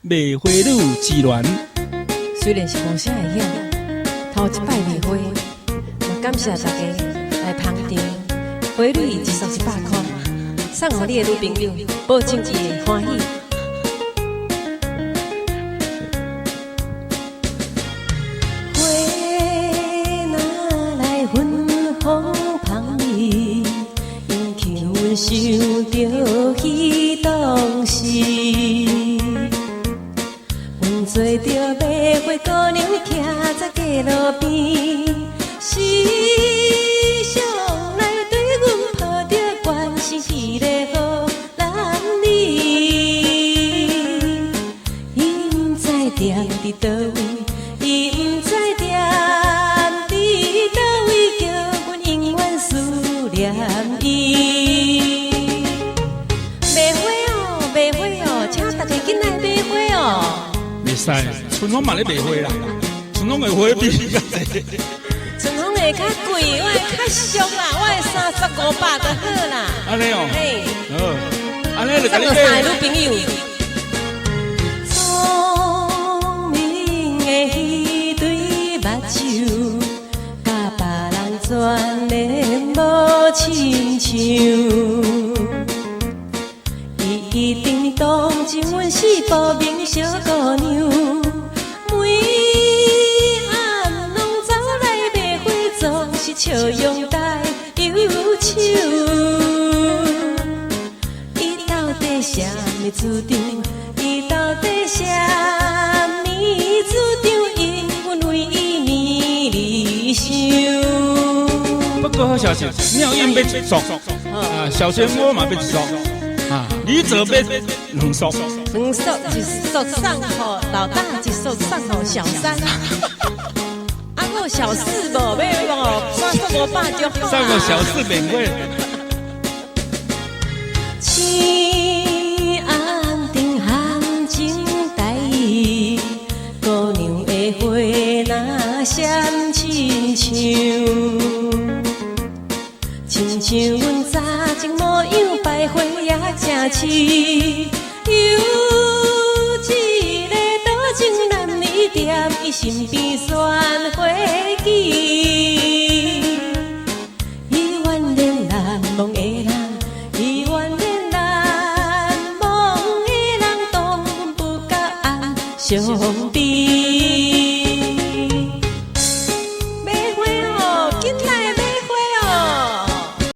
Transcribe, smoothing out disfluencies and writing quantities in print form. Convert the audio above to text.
卖花女之恋。虽然是无啥会晓，头一摆卖花，嘛感谢大家来捧场。花女一束100块，送互你的女朋友，保证伊会欢喜。花若来芬芳芳味，因求阮想着彼当时。阮做着卖花姑娘，徛在街路边，时常来对阮抱着关心迄个好男儿。伊毋知踮伫倒位，伊毋知踮伫倒位，叫阮永远思念伊。卖花哦，卖花哦，请大家紧来买花哦。袂使，春风嘛咧卖花啦，春风的花比较济。春风会较贵，我会较俗啦，我会300-500就好啦。安尼哦，嘿，安尼就甲你送买。女朋友。聪明的迄对目睭，甲别人全然无亲像。伊一定当真阮是无名小姑娘，每暗拢走来卖花，总是笑容带忧愁。伊到底啥物主张？伊到底啥物主张？因阮为伊绵理想。不过好消息，妙燕要一束，小仙我嘛要一束。你这边2束，2束1束送互老大，1束送互小三。啊，我小四无要无，3束500就好。送个小四免费。青红灯含情带意，姑娘的花若闪亲像，亲像阮早前模样，摆花也正似。有一个多情男儿踮伊身边选花枝，伊原恋难忘的人，伊原恋难忘的人，当阮不甲红相